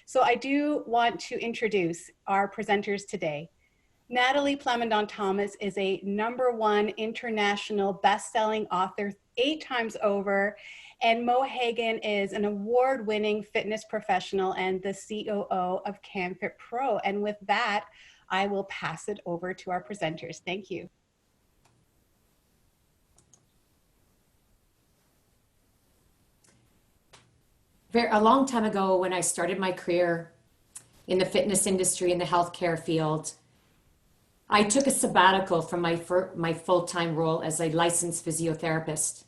So I do want to introduce our presenters today. Nathalie Plamondon-Thomas is a #1 international best-selling author 8 times over, and Mo Hagen is an award-winning fitness professional and the COO of canfitpro. And with that, I will pass it over to our presenters. Thank you. A long time ago, when I started my career in the fitness industry, in the healthcare field, I took a sabbatical from my full-time role as a licensed physiotherapist.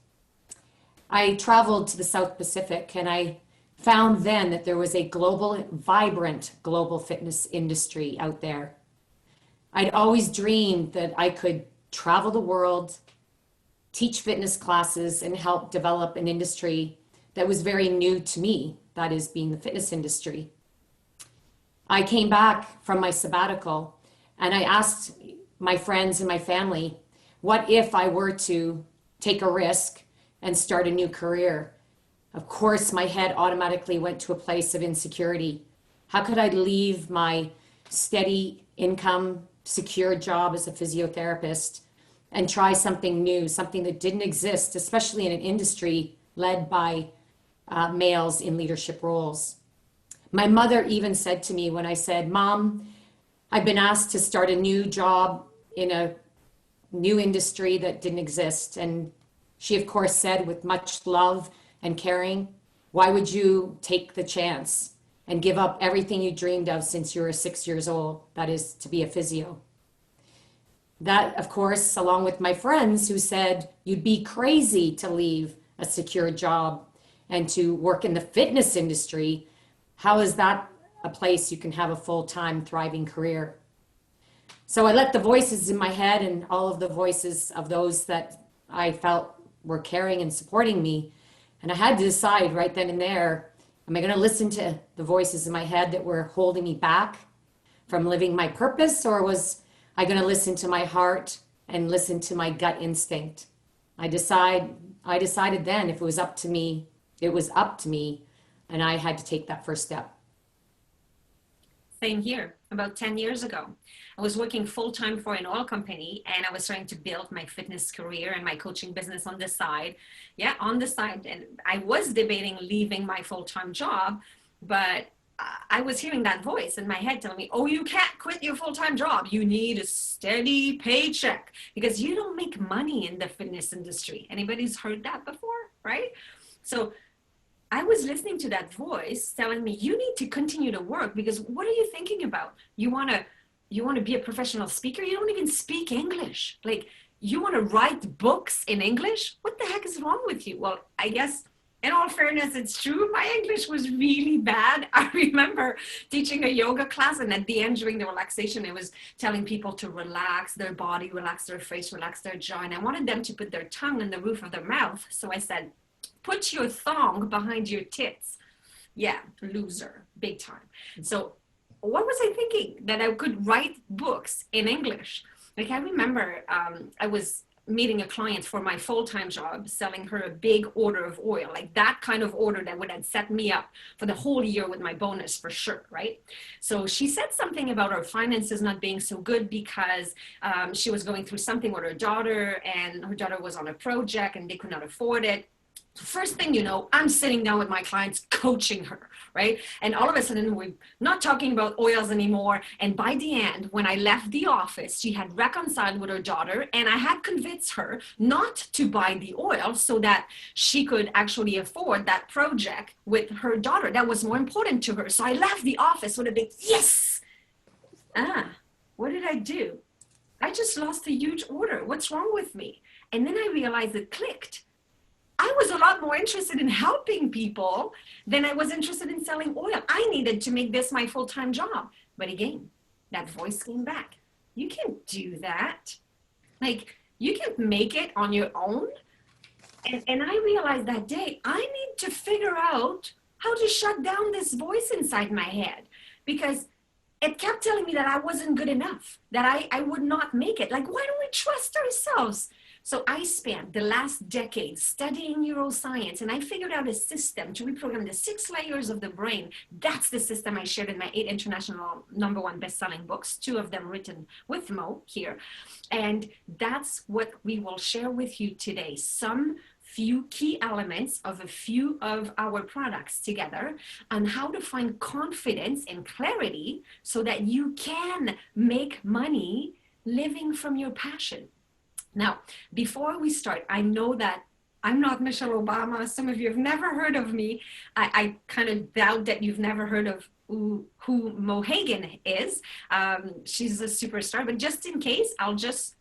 I traveled to the South Pacific, and I found then that there was a vibrant global fitness industry out there. I'd always dreamed that I could travel the world, teach fitness classes, and help develop an industry that was very new to me, that is being the fitness industry. I came back from my sabbatical and I asked my friends and my family, what if I were to take a risk and start a new career? Of course, my head automatically went to a place of insecurity. How could I leave my steady income, secure job as a physiotherapist and try something new, something that didn't exist, especially in an industry led by males in leadership roles? My mother even said to me when I said, "Mom, I've been asked to start a new job in a new industry that didn't exist." And she, of course, said with much love and caring, "Why would you take the chance and give up everything you dreamed of since you were 6 years old, that is to be a physio?" That, of course, along with my friends who said, "You'd be crazy to leave a secure job and to work in the fitness industry. How is that a place you can have a full-time thriving career?" So I let the voices in my head and all of the voices of those that I felt were caring and supporting me. And I had to decide right then and there, am I going to listen to the voices in my head that were holding me back from living my purpose, or was I going to listen to my heart and listen to my gut instinct? I decided then if it was up to me, it was up to me, and I had to take that first step. Same here. About 10 years ago, I was working full-time for an oil company, and I was trying to build my fitness career and my coaching business on the side. Yeah, on the side. And I was debating leaving my full-time job, but I was hearing that voice in my head telling me, "Oh, you can't quit your full-time job. You need a steady paycheck because you don't make money in the fitness industry." Anybody's heard that before, right? So I was listening to that voice telling me, "You need to continue to work because what are you thinking about? You want to be a professional speaker? You don't even speak English. Like, you want to write books in English? What the heck is wrong with you?" Well, I guess in all fairness, it's true. My English was really bad. I remember teaching a yoga class, and at the end during the relaxation, I was telling people to relax their body, relax their face, relax their jaw. And I wanted them to put their tongue on the roof of their mouth. So I said, "Put your thong behind your tits." Yeah, loser, big time. So what was I thinking? That I could write books in English. Like, I remember I was meeting a client for my full-time job, selling her a big order of oil, like that kind of order that would have set me up for the whole year with my bonus for sure, right? So she said something about her finances not being so good because she was going through something with her daughter, and her daughter was on a project and they could not afford it. First thing you know, I'm sitting down with my clients coaching her, right? And all of a sudden, we're not talking about oils anymore. And by the end, when I left the office, she had reconciled with her daughter, and I had convinced her not to buy the oil so that she could actually afford that project with her daughter. That was more important to her. So I left the office with a big yes. What did I do? I just lost a huge order. What's wrong with me? And then I realized it clicked. I was a lot more interested in helping people than I was interested in selling oil. I needed to make this my full-time job. But again, that voice came back. You can't do that. Like, you can't make it on your own. And I realized that day, I need to figure out how to shut down this voice inside my head, because it kept telling me that I wasn't good enough, that I would not make it. Like, why don't we trust ourselves? So I spent the last decade studying neuroscience, and I figured out a system to reprogram the 6 layers of the brain. That's the system I shared in my 8 international #1 best-selling books, 2 of them written with Mo here. And that's what we will share with you today. Some few key elements of a few of our products together on how to find confidence and clarity so that you can make money living from your passion. Now, before we start, I know that I'm not Michelle Obama. Some of you have never heard of me. I kind of doubt that you've never heard of who Mo Hagen is. She's a superstar, but just in case, I'll just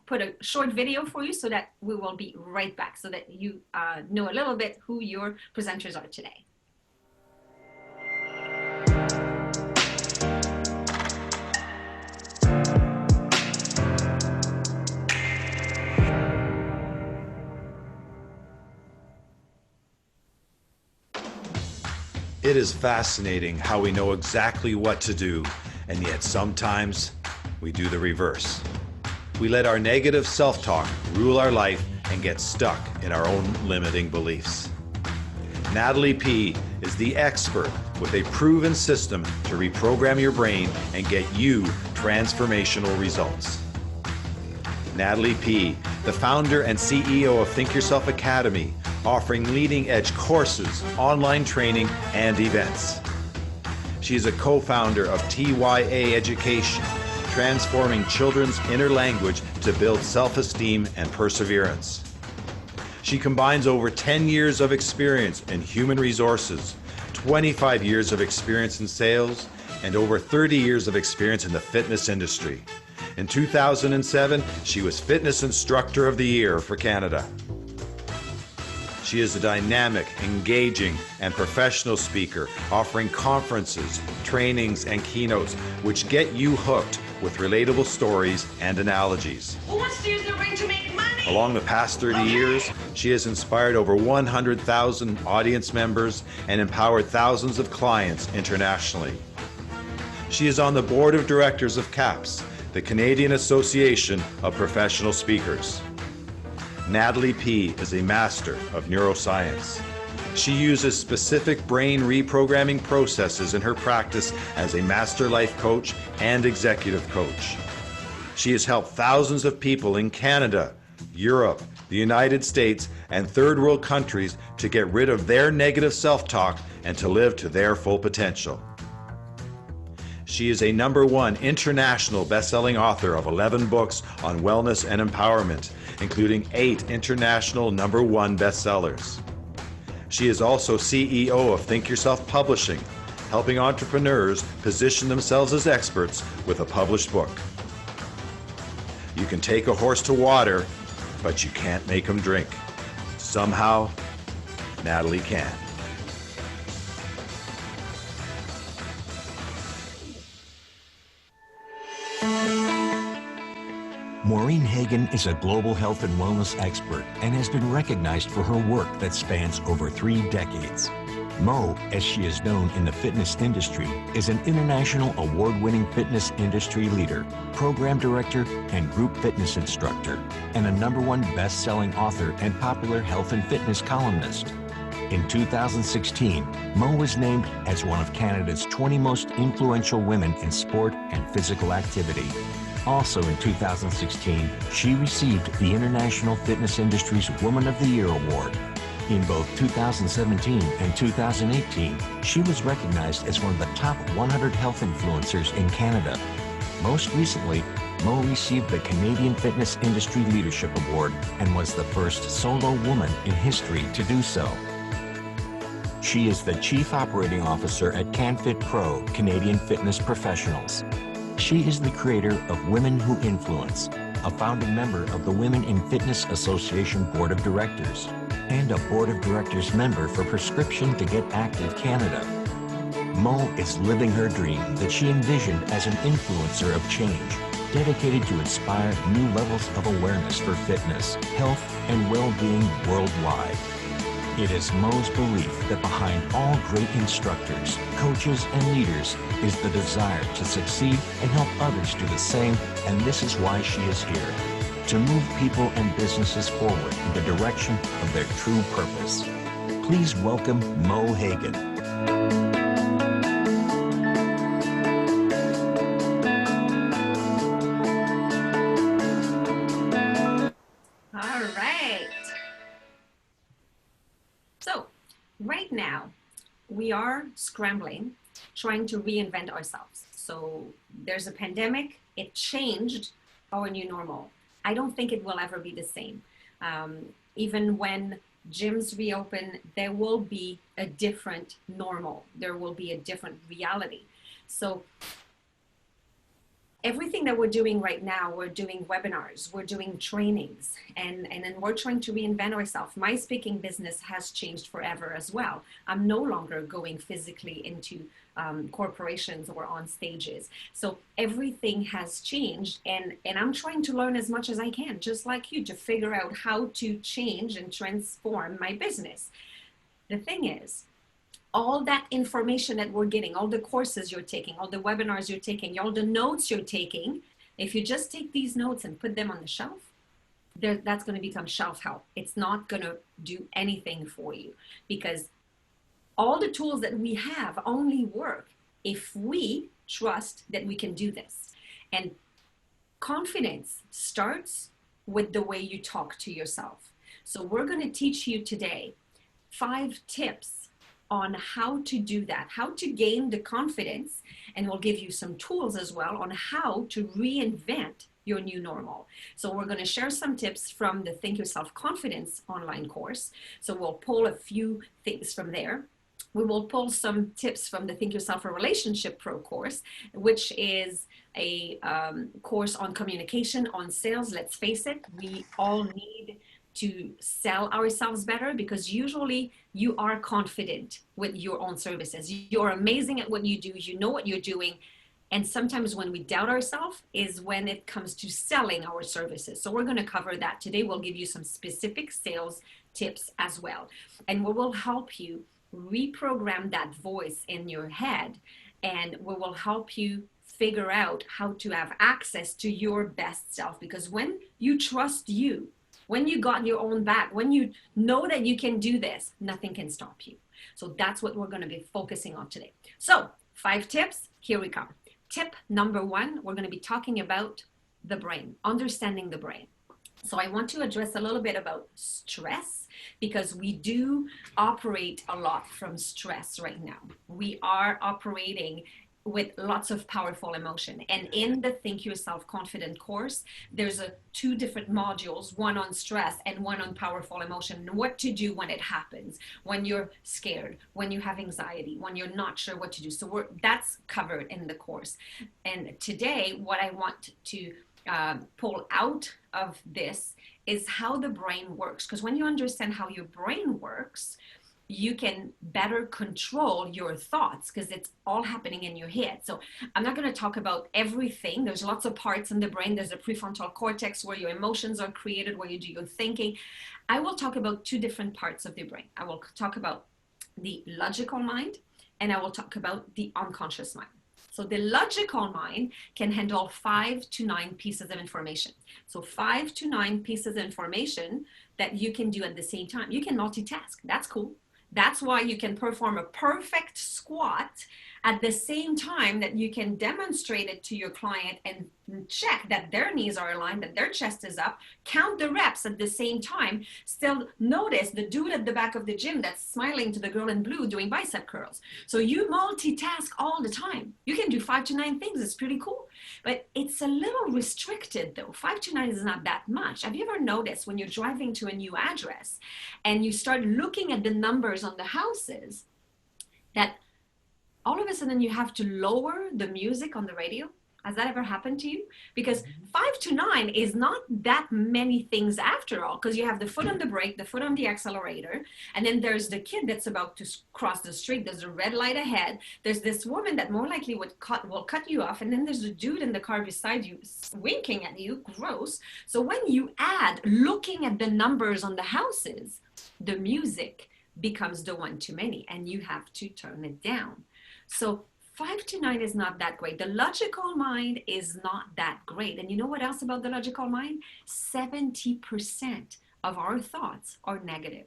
put a short video for you so that we will be right back so that you know a little bit who your presenters are today. It is fascinating how we know exactly what to do, and yet sometimes we do the reverse. We let our negative self-talk rule our life and get stuck in our own limiting beliefs. Nathalie P. is the expert with a proven system to reprogram your brain and get you transformational results. Nathalie P., the founder and CEO of Think Yourself Academy, offering leading-edge courses, online training, and events. She is a co-founder of TYA Education, transforming children's inner language to build self-esteem and perseverance. She combines over 10 years of experience in human resources, 25 years of experience in sales, and over 30 years of experience in the fitness industry. In 2007, she was Fitness Instructor of the Year for Canada. She is a dynamic, engaging, and professional speaker, offering conferences, trainings, and keynotes which get you hooked with relatable stories and analogies. Who wants to use the ring to make money? Along the past 30 years, she has inspired over 100,000 audience members and empowered thousands of clients internationally. She is on the board of directors of CAPS, the Canadian Association of Professional Speakers. Nathalie P. is a master of neuroscience. She uses specific brain reprogramming processes in her practice as a master life coach and executive coach. She has helped thousands of people in Canada, Europe, the United States, and third world countries to get rid of their negative self-talk and to live to their full potential. She is a #1 international best-selling author of 11 books on wellness and empowerment, including 8 international #1 bestsellers. She is also CEO of Think Yourself Publishing, helping entrepreneurs position themselves as experts with a published book. You can take a horse to water, but you can't make him drink. Somehow, Nathalie can. Maureen Hagen is a global health and wellness expert and has been recognized for her work that spans over 3 decades. Mo, as she is known in the fitness industry, is an international award-winning fitness industry leader, program director, and group fitness instructor, and a #1 best-selling author and popular health and fitness columnist. In 2016, Mo was named as one of Canada's 20 most influential women in sport and physical activity. Also in 2016, she received the International Fitness Industry's Woman of the Year Award. In both 2017 and 2018, she was recognized as one of the top 100 health influencers in Canada. Most recently, Mo received the Canadian Fitness Industry Leadership Award and was the first solo woman in history to do so. She is the Chief Operating Officer at canfitpro, Canadian Fitness Professionals. She is the creator of Women Who Influence, a founding member of the Women in Fitness Association Board of Directors, and a Board of Directors member for Prescription to Get Active Canada. Mo is living her dream that she envisioned as an influencer of change, dedicated to inspire new levels of awareness for fitness, health, and well-being worldwide. It is Mo's belief that behind all great instructors, coaches, and leaders is the desire to succeed and help others do the same, and this is why she is here. to move people and businesses forward in the direction of their true purpose. Please welcome Mo Hagen. All right. So right now we are scrambling, trying to reinvent ourselves. So there's a pandemic. It changed our new normal. I don't think it will ever be the same. Even when gyms reopen, there will be a different normal. There will be a different reality. So everything that we're doing right now, we're doing webinars, we're doing trainings, and then we're trying to reinvent ourselves. My speaking business has changed forever as well. I'm no longer going physically into corporations or on stages. So everything has changed, and I'm trying to learn as much as I can, just like you, to figure out how to change and transform my business. The thing is, all that information that we're getting, all the courses you're taking, all the webinars you're taking, all the notes you're taking, if you just take these notes and put them on the shelf, that's going to become shelf help. It's not going to do anything for you, because all the tools that we have only work if we trust that we can do this. And confidence starts with the way you talk to yourself. So we're going to teach you today 5 tips on how to do that, how to gain the confidence, and we'll give you some tools as well on how to reinvent your new normal. So we're going to share some tips from the Think Yourself Confidence online course. So we'll pull a few things from there. We will pull some tips from the Think Yourself a Relationship Pro course, which is a course on communication, on sales. Let's face it, we all need to sell ourselves better, because usually you are confident with your own services. You're amazing at what you do. You know what you're doing. And sometimes when we doubt ourselves is when it comes to selling our services. So we're going to cover that today. We'll give you some specific sales tips as well. And we will help you reprogram that voice in your head, and we will help you figure out how to have access to your best self. Because when you trust you, when you got your own back, when you know that you can do this, nothing can stop you. So that's what we're going to be focusing on today. So 5 tips, here we come. Tip number 1, we're going to be talking about the brain, understanding the brain. So I want to address a little bit about stress, because we do operate a lot from stress right now. We are operating with lots of powerful emotion. And in the Think Yourself Confident course, there's 2 different modules, one on stress and one on powerful emotion, and what to do when it happens, when you're scared, when you have anxiety, when you're not sure what to do. So that's covered in the course. And today, what I want to pull out of this is how the brain works. Because when you understand how your brain works, you can better control your thoughts, because it's all happening in your head. So I'm not going to talk about everything. There's lots of parts in the brain. There's a prefrontal cortex where your emotions are created, where you do your thinking. I will talk about 2 different parts of the brain. I will talk about the logical mind, and I will talk about the unconscious mind. So the logical mind can handle 5 to 9 pieces of information. So 5 to 9 pieces of information that you can do at the same time. You can multitask. That's cool. That's why you can perform a perfect squat at the same time that you can demonstrate it to your client and check that their knees are aligned, that their chest is up, count the reps at the same time, still notice the dude at the back of the gym that's smiling to the girl in blue doing bicep curls. So you multitask all the time. You can do 5 to 9 things. It's pretty cool, but it's a little restricted though. 5 to 9 is not that much. Have you ever noticed when you're driving to a new address and you start looking at the numbers on the houses, that all of a sudden you have to lower the music on the radio? Has that ever happened to you? Because 5 to 9 is not that many things after all, because you have the foot on the brake, the foot on the accelerator, and then there's the kid that's about to cross the street. There's a red light ahead. There's this woman that more likely will cut you off, and then there's a dude in the car beside you winking at you. Gross. So when you add looking at the numbers on the houses, the music becomes the one too many, and you have to turn it down. So 5 to 9 is not that great. The logical mind is not that great. And you know what else about the logical mind? 70% of our thoughts are negative.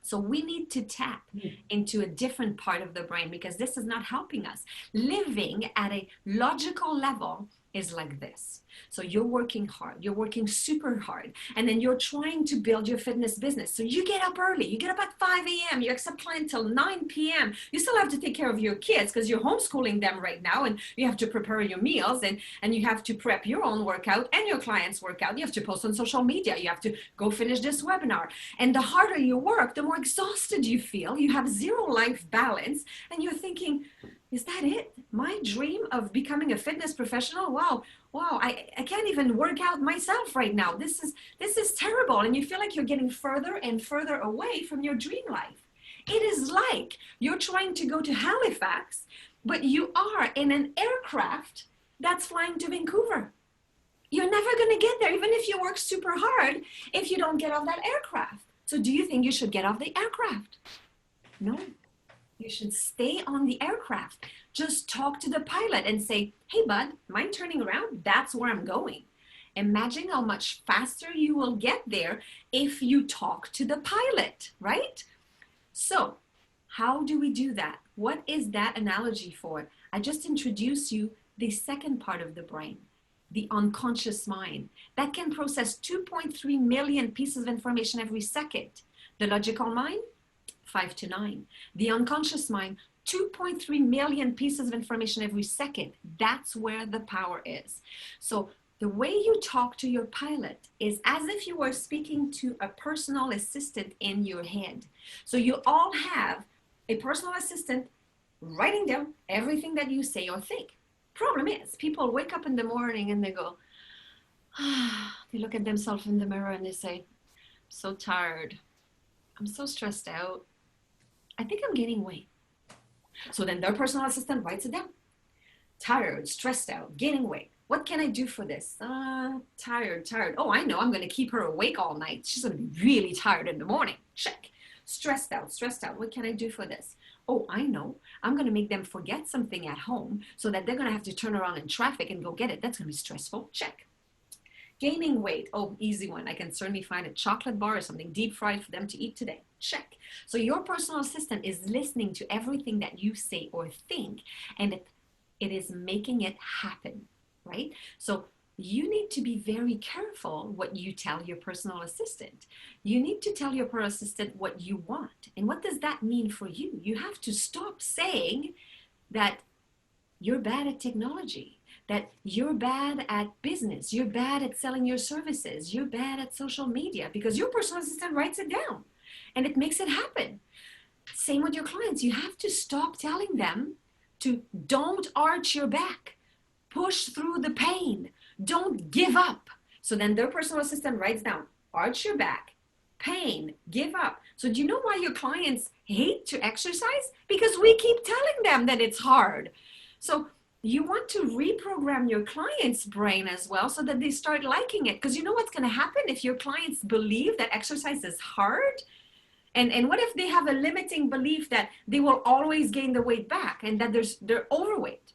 So we need to tap into a different part of the brain because this is not helping us. Living at a logical level is like this. So you're working hard, you're working super hard, and then you're trying to build your fitness business. So you get up early, you get up at 5 a.m., you accept clients till 9 p.m. You still have to take care of your kids because you're homeschooling them right now, and you have to prepare your meals, and you have to prep your own workout and your clients' workout. You have to post on social media, you have to go finish this webinar. And the harder you work, the more exhausted you feel. You have zero life balance, and you're thinking, is that it? My dream of becoming a fitness professional? Wow, I can't even work out myself right now. This is terrible. And you feel like you're getting further and further away from your dream life. It is like you're trying to go to Halifax, but you are in an aircraft that's flying to Vancouver. You're never going to get there, even if you work super hard, if you don't get off that aircraft. So do you think you should get off the aircraft? No. You should stay on the aircraft. Just talk to the pilot and say, hey, bud, mind turning around? That's where I'm going. Imagine how much faster you will get there if you talk to the pilot, right? So how do we do that? What is that analogy for? I just introduced you the second part of the brain, the unconscious mind, that can process 2.3 million pieces of information every second. The logical mind, 5 to 9. The unconscious mind, 2.3 million pieces of information every second. That's where the power is. So the way you talk to your pilot is as if you were speaking to a personal assistant in your head. So you all have a personal assistant writing down everything that you say or think. Problem is, people wake up in the morning and they go, they look at themselves in the mirror and they say, I'm so tired. I'm so stressed out. I think I'm gaining weight. So then their personal assistant writes it down. Tired, stressed out, gaining weight. What can I do for this? Tired. Oh, I know. I'm going to keep her awake all night. She's going to be really tired in the morning. Check. Stressed out. What can I do for this? Oh, I know. I'm going to make them forget something at home so that they're going to have to turn around in traffic and go get it. That's going to be stressful. Check. Gaining weight. Oh, easy one. I can certainly find a chocolate bar or something deep fried for them to eat today. Check. So your personal assistant is listening to everything that you say or think, and it is making it happen, right? So you need to be very careful what you tell your personal assistant. You need to tell your personal assistant what you want. And what does that mean for you? You have to stop saying that you're bad at technology, that you're bad at business, you're bad at selling your services, you're bad at social media, because your personal assistant writes it down and it makes it happen. Same with your clients. You have to stop telling them to don't arch your back, push through the pain, don't give up. So then their personal assistant writes down, arch your back, pain, give up. So do you know why your clients hate to exercise? Because we keep telling them that it's hard. So you want to reprogram your client's brain as well so that they start liking it. Because you know what's going to happen if your clients believe that exercise is hard? And what if they have a limiting belief that they will always gain the weight back and that they're overweight?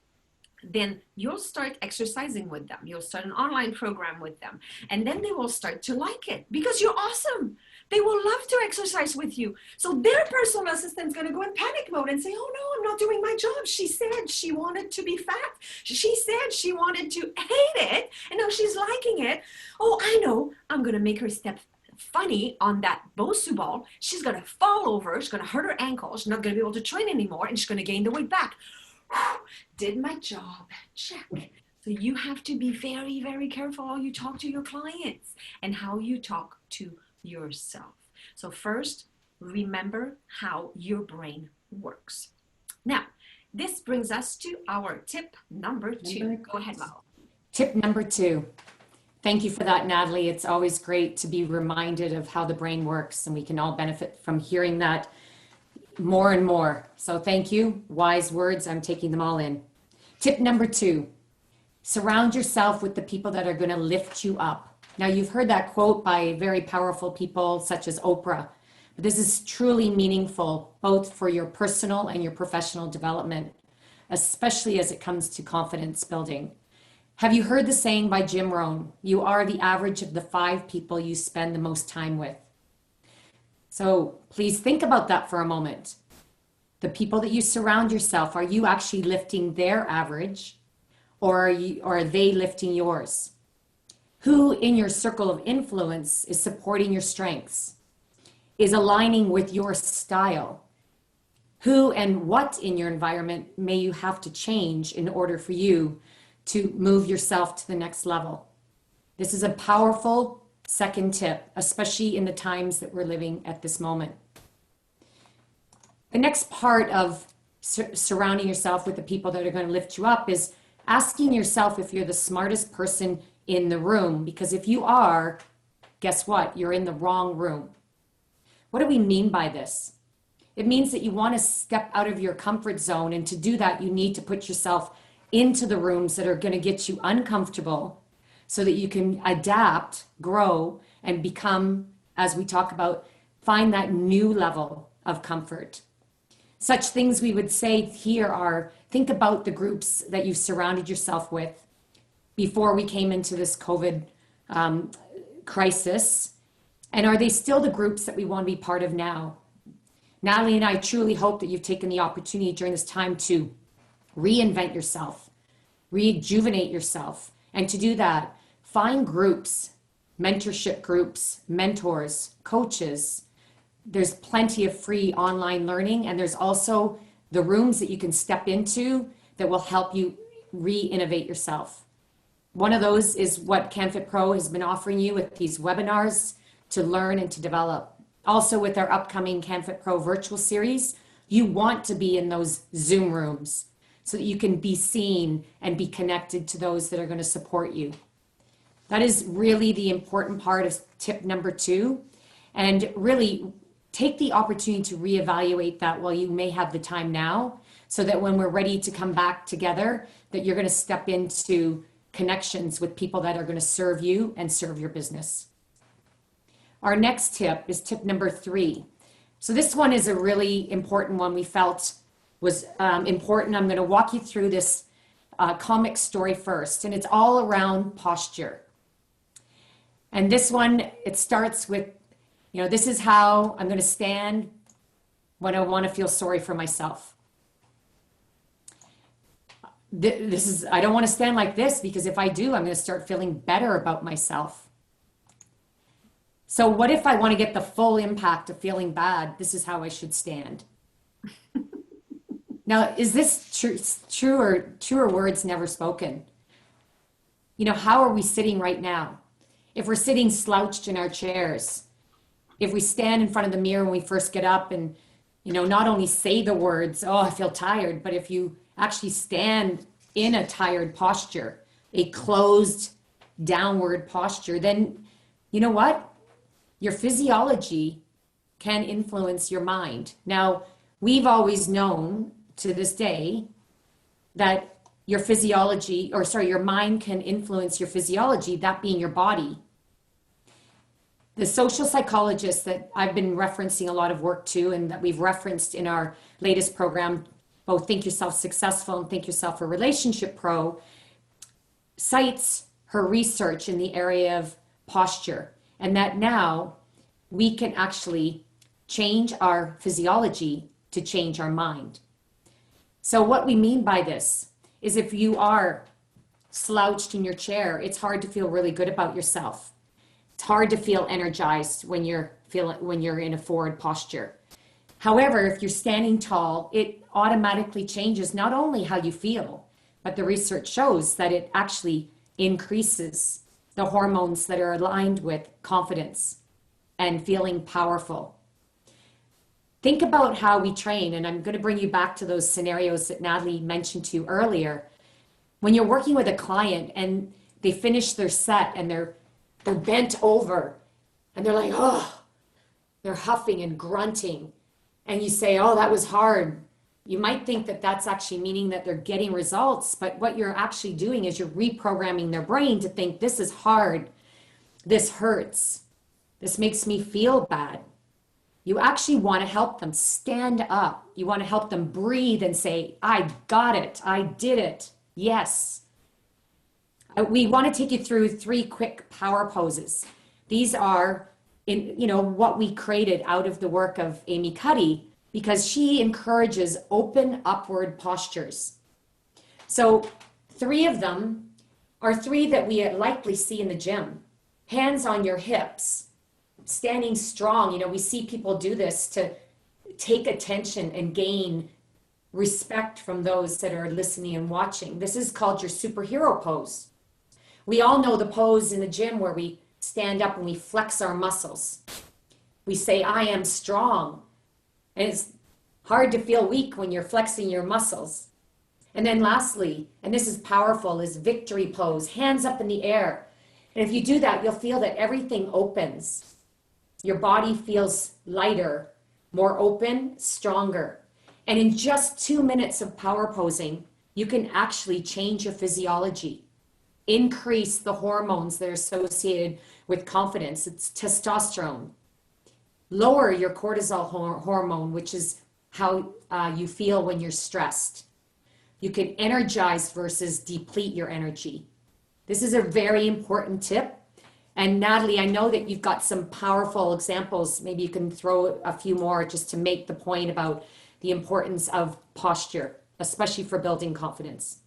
Then you'll start exercising with them. You'll start an online program with them. And then they will start to like it because you're awesome. They will love to exercise with you. So their personal assistant's going to go in panic mode and say, oh no, I'm not doing my job. She said she wanted to be fat. She said she wanted to hate it. And now she's liking it. Oh, I know. I'm going to make her step funny on that Bosu ball. She's going to fall over. She's going to hurt her ankle. She's not going to be able to train anymore. And she's going to gain the weight back. Did my job. Check. So you have to be very, very careful how you talk to your clients and how you talk to yourself. So first, remember how your brain works. Now, this brings us to our tip number 2. Go ahead, Mo. Tip number 2. Thank you for that, Nathalie. It's always great to be reminded of how the brain works, and we can all benefit from hearing that more and more. So thank you. Wise words. I'm taking them all in. Tip number 2, surround yourself with the people that are going to lift you up. Now, you've heard that quote by very powerful people such as Oprah, but this is truly meaningful both for your personal and your professional development. especially as it comes to confidence building. Have you heard the saying by Jim Rohn? You are the average of the 5 people you spend the most time with. So please think about that for a moment. The people that you surround yourself, are you actually lifting their average, or are they lifting yours? Who in your circle of influence is supporting your strengths, is aligning with your style? Who and what in your environment may you have to change in order for you to move yourself to the next level? This is a powerful second tip, especially in the times that we're living at this moment. The next part of surrounding yourself with the people that are going to lift you up is asking yourself if you're the smartest person in the room, because if you are, guess what? You're in the wrong room. What do we mean by this? It means that you want to step out of your comfort zone, and to do that, you need to put yourself into the rooms that are going to get you uncomfortable so that you can adapt, grow, and become, as we talk about, find that new level of comfort. Such things we would say here are, think about the groups that you've surrounded yourself with before we came into this COVID crisis. And are they still the groups that we want to be part of now? Nathalie and I truly hope that you've taken the opportunity during this time to reinvent yourself, rejuvenate yourself. And to do that, find groups, mentorship groups, mentors, coaches. There's plenty of free online learning, and there's also the rooms that you can step into that will help you re-innovate yourself. One of those is what canfitpro has been offering you with these webinars to learn and to develop. Also with our upcoming canfitpro virtual series, you want to be in those Zoom rooms so that you can be seen and be connected to those that are going to support you. That is really the important part of tip number 2. And really take the opportunity to reevaluate that while you may have the time now, so that when we're ready to come back together, that you're going to step into connections with people that are going to serve you and serve your business. Our next tip is tip number 3. So this one is a really important one we felt was important. I'm going to walk you through this comic story first, and it's all around posture. And this one, it starts with, this is how I'm going to stand when I want to feel sorry for myself. I don't want to stand like this, because if I do, I'm going to start feeling better about myself. So what if I want to get the full impact of feeling bad? This is how I should stand. Now, is this true or words never spoken? How are we sitting right now? If we're sitting slouched in our chairs, if we stand in front of the mirror when we first get up and, not only say the words, oh, I feel tired, but if you actually stand in a tired posture, a closed downward posture, then you know what? Your physiology can influence your mind. Now, we've always known to this day that your mind can influence your physiology, that being your body. The social psychologists that I've been referencing a lot of work to, and that we've referenced in our latest program, both Think Yourself Successful and Think Yourself a Relationship Pro, cites her research in the area of posture, and that now we can actually change our physiology to change our mind. So what we mean by this is, if you are slouched in your chair, it's hard to feel really good about yourself. It's hard to feel energized when you're in a forward posture. However, if you're standing tall, it automatically changes not only how you feel, but the research shows that it actually increases the hormones that are aligned with confidence and feeling powerful. Think about how we train, and I'm going to bring you back to those scenarios that Nathalie mentioned to you earlier. When you're working with a client and they finish their set and they're bent over and they're like, oh, they're huffing and grunting, and you say, oh, that was hard. You might think that that's actually meaning that they're getting results, but what you're actually doing is you're reprogramming their brain to think, this is hard, this hurts, this makes me feel bad. You actually want to help them stand up. You want to help them breathe and say, I got it. I did it. Yes. We want to take you through 3 quick power poses. These are what we created out of the work of Amy Cuddy, because she encourages open upward postures. So 3 of them are 3 that we likely see in the gym. Hands on your hips, standing strong. We see people do this to take attention and gain respect from those that are listening and watching. This is called your superhero pose. We all know the pose in the gym where we stand up and we flex our muscles. We say, I am strong. And it's hard to feel weak when you're flexing your muscles. And then lastly, and this is powerful, is victory pose, hands up in the air. And if you do that, you'll feel that everything opens. Your body feels lighter, more open, stronger. And in just 2 minutes of power posing, you can actually change your physiology, increase the hormones that are associated with confidence. It's testosterone. Lower your cortisol hormone, which is how you feel when you're stressed. You can energize versus deplete your energy. This is a very important tip. And Nathalie, I know that you've got some powerful examples. Maybe you can throw a few more just to make the point about the importance of posture, especially for building confidence.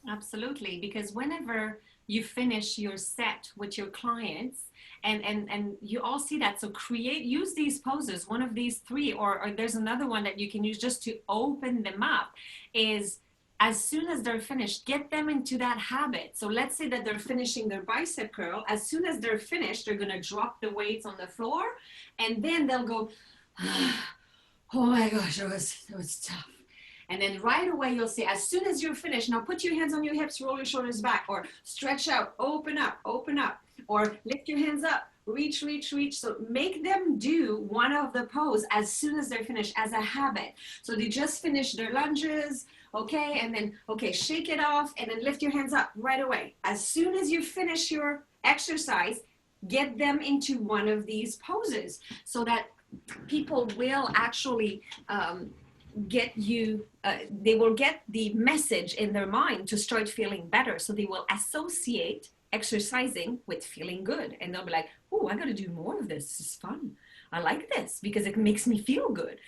Absolutely, because whenever you finish your set with your clients, and you all see that, so use these poses, one of these 3, or there's another one that you can use just to open them up, is as soon as they're finished, get them into that habit. So let's say that they're finishing their bicep curl. As soon as they're finished, they're going to drop the weights on the floor, and then they'll go, oh my gosh, it was tough. And then right away, you'll say, as soon as you're finished, now put your hands on your hips, roll your shoulders back, or stretch out, open up, or lift your hands up, reach, reach, reach. So make them do one of the pose as soon as they're finished, as a habit. So they just finished their lunges, okay, and then, okay, shake it off, and then lift your hands up right away. As soon as you finish your exercise, get them into one of these poses so that people will actually they will get the message in their mind to start feeling better. So they will associate exercising with feeling good, and they'll be like, oh, I got to do more of this. This is fun. I like this because it makes me feel good.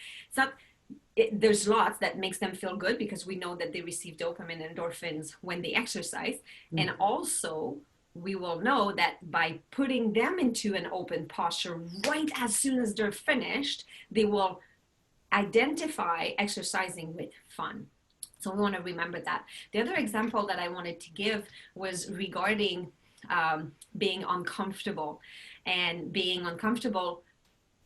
There's lots that makes them feel good because we know that they receive dopamine and endorphins when they exercise. Mm-hmm. And also we will know that by putting them into an open posture right as soon as they're finished, they will identify exercising with fun. So we want to remember that. The other example that I wanted to give was regarding being uncomfortable, and being uncomfortable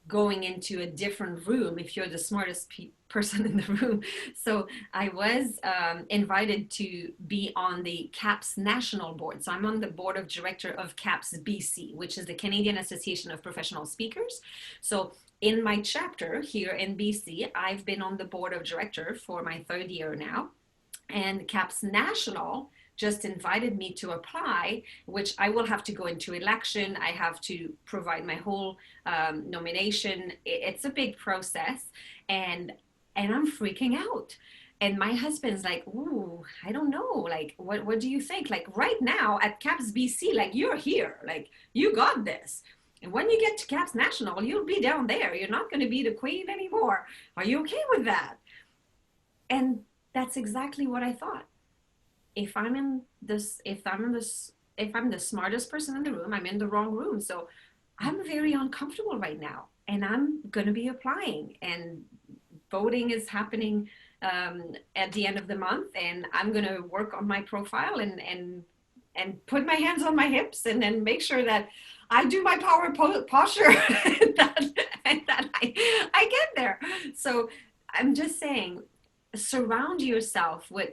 going into a different room if you're the smartest person in the room. So I was invited to be on the CAPS national board. So I'm on the board of director of CAPS BC, which is the Canadian Association of Professional Speakers. So in my chapter here in BC, I've been on the board of director for my 3rd year now, and CAPS National just invited me to apply, which I will have to go into election. I have to provide my whole nomination. It's a big process, and I'm freaking out. And my husband's like, ooh, I don't know. Like, what do you think? Like right now at CAPS BC, like you're here, like you got this. And when you get to CAPS National, you'll be down there. You're not going to be the queen anymore. Are you okay with that? And that's exactly what I thought. If I'm the smartest person in the room, I'm in the wrong room. So I'm very uncomfortable right now, and I'm going to be applying, and voting is happening at the end of the month, and I'm going to work on my profile and put my hands on my hips and then make sure that I do my power posture and that I get there. So I'm just saying, surround yourself with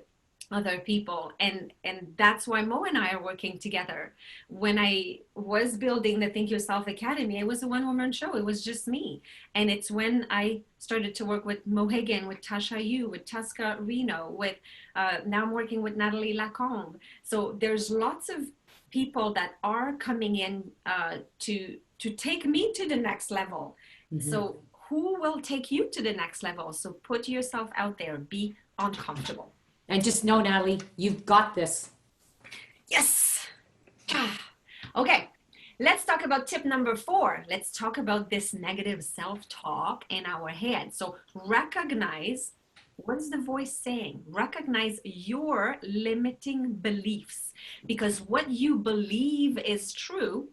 other people, and that's why Mo and I are working together. When I was building the Think Yourself Academy, it was a one-woman show. It was just me. And it's when I started to work with Mo Hagen, with Tasha Yu, with Tasca Reno, with now I'm working with Nathalie Lacombe. So there's lots of people that are coming in to take me to the next level. Mm-hmm. So who will take you to the next level. So put yourself out there, be uncomfortable. And just know, Natalie, you've got this. Yes. Okay, let's talk about tip number 4. Let's talk about this negative self-talk in our head. So recognize, what is the voice saying? Recognize your limiting beliefs, because what you believe is true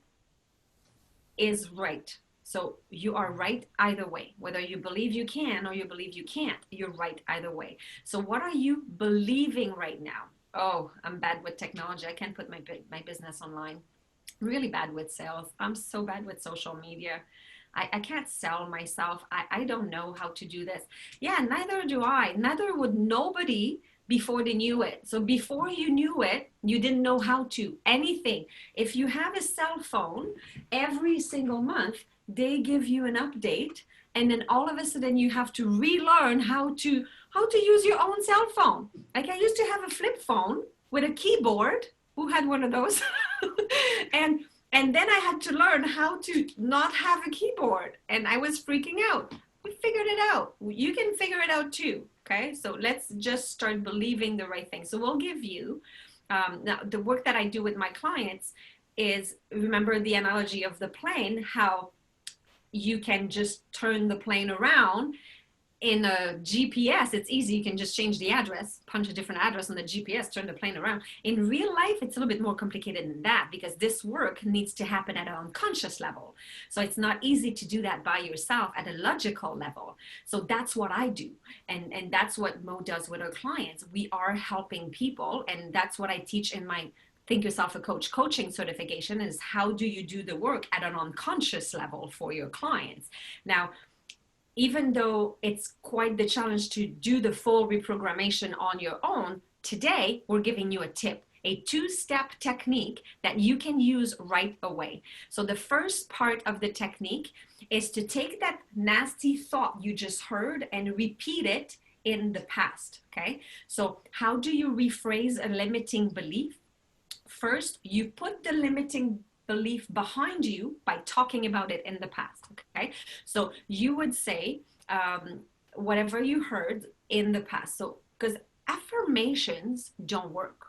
is right. So you are right either way, whether you believe you can or you believe you can't, you're right either way. So what are you believing right now? Oh, I'm bad with technology. I can't put my business online. Really bad with sales. I'm so bad with social media. I can't sell myself. I don't know how to do this. Yeah, neither do I. Neither would nobody before they knew it. So before you knew it, you didn't know how to. Anything. If you have a cell phone, every single month, they give you an update. And then all of a sudden you have to relearn how to use your own cell phone. Like I used to have a flip phone with a keyboard. Who had one of those? And then I had to learn how to not have a keyboard, and I was freaking out. We figured it out. You can figure it out too. Okay, so let's just start believing the right thing. So we'll give you, now the work that I do with my clients is, remember the analogy of the plane, how you can just turn the plane around. In a GPS, it's easy. You can just change the address, punch a different address on the GPS, turn the plane around. In real life, it's a little bit more complicated than that, because this work needs to happen at an unconscious level. So it's not easy to do that by yourself at a logical level. So that's what I do. And that's what Mo does with our clients. We are helping people. And that's what I teach in my Think Yourself a Coach coaching certification, is how do you do the work at an unconscious level for your clients. Now, even though it's quite the challenge to do the full reprogrammation on your own, today we're giving you a tip, a 2-step technique that you can use right away. So the first part of the technique is to take that nasty thought you just heard and repeat it in the past, okay? So how do you rephrase a limiting belief? First, you put the limiting belief behind you by talking about it in the past, okay? So you would say whatever you heard in the past. So, because affirmations don't work.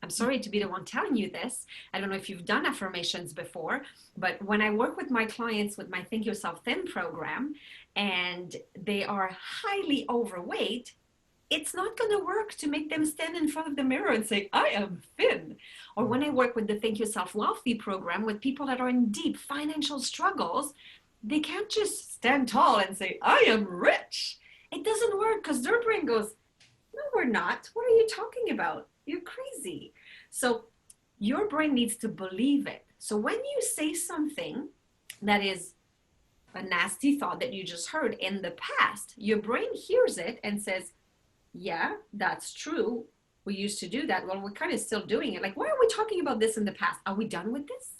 I'm sorry to be the one telling you this. I don't know if you've done affirmations before, but when I work with my clients with my Think Yourself Thin program, and they are highly overweight, it's not going to work to make them stand in front of the mirror and say, I am thin. Or when I work with the Think Yourself Wealthy program with people that are in deep financial struggles, they can't just stand tall and say, I am rich. It doesn't work, because their brain goes, no, we're not. What are you talking about? You're crazy. So your brain needs to believe it. So when you say something that is a nasty thought that you just heard in the past, your brain hears it and says, yeah, that's true. We used to do that. Well, we're kind of still doing it. Like, why are we talking about this in the past? Are we done with this?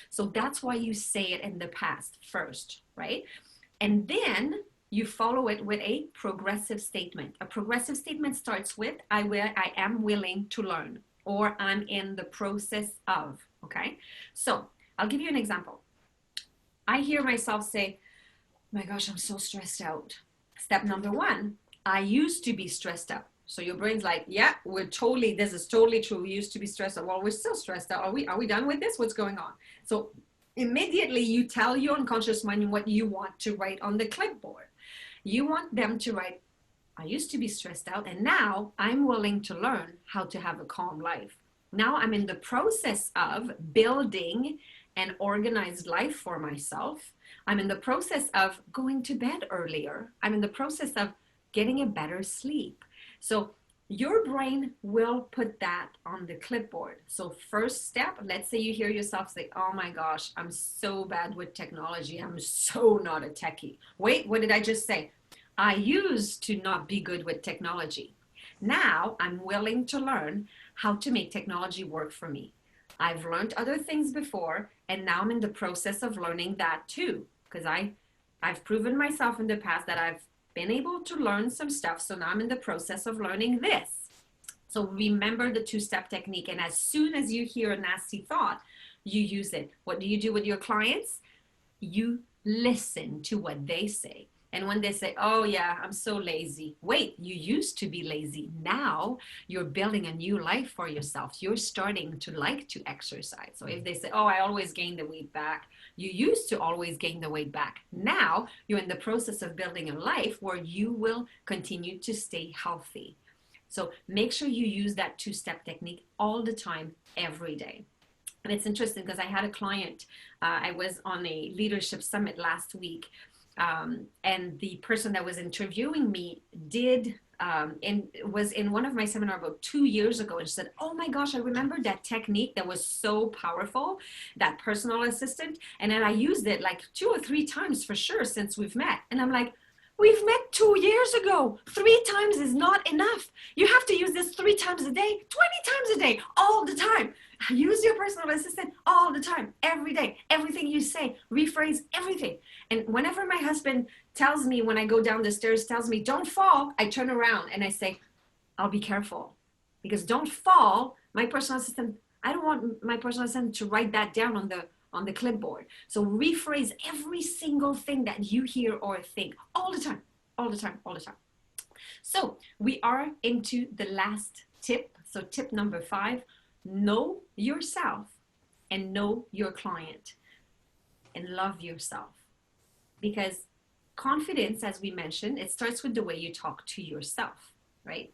So that's why you say it in the past first, right? And then you follow it with a progressive statement. A progressive statement starts with, I am willing to learn, or I'm in the process of, okay? So I'll give you an example. I hear myself say, my gosh, I'm so stressed out. Step number 1, I used to be stressed out. So your brain's like, yeah, this is totally true. We used to be stressed out. Well, we're still stressed out. Are we done with this? What's going on? So immediately you tell your unconscious mind what you want to write on the clipboard. You want them to write, I used to be stressed out, and now I'm willing to learn how to have a calm life. Now I'm in the process of building an organized life for myself. I'm in the process of going to bed earlier. I'm in the process of getting a better sleep. So your brain will put that on the clipboard. So first step, let's say you hear yourself say, oh my gosh, I'm so bad with technology. I'm so not a techie. Wait, what did I just say? I used to not be good with technology. Now I'm willing to learn how to make technology work for me. I've learned other things before, and now I'm in the process of learning that too, because I've proven myself in the past that I've been able to learn some stuff. So now I'm in the process of learning this. So remember the 2-step technique. And as soon as you hear a nasty thought, you use it. What do you do with your clients? You listen to what they say. And when they say, oh yeah, I'm so lazy. Wait, you used to be lazy. Now you're building a new life for yourself. You're starting to like to exercise. So if they say, oh, I always gain the weight back. You used to always gain the weight back. Now you're in the process of building a life where you will continue to stay healthy. So make sure you use that two-step technique all the time, every day. And it's interesting because I had a client, I was on a leadership summit last week, and the person that was interviewing me was in one of my seminars about 2 years ago, and she said, oh my gosh, I remember that technique that was so powerful, that personal assistant. And then I used it like 2 or 3 times for sure since we've met. And I'm like, we've met 2 years ago. 3 times is not enough. You have to use this 3 times a day, 20 times a day, all the time. Use your personal assistant all the time, every day. Everything you say, rephrase everything. And whenever my husband tells me, when I go down the stairs, tells me, don't fall, I turn around and I say, I'll be careful. Because don't fall, my personal assistant, I don't want my personal assistant to write that down on the clipboard. So rephrase every single thing that you hear or think all the time, all the time, all the time. So we are into the last tip. So tip number 5, know yourself and know your client and love yourself. Because confidence, as we mentioned, it starts with the way you talk to yourself, right?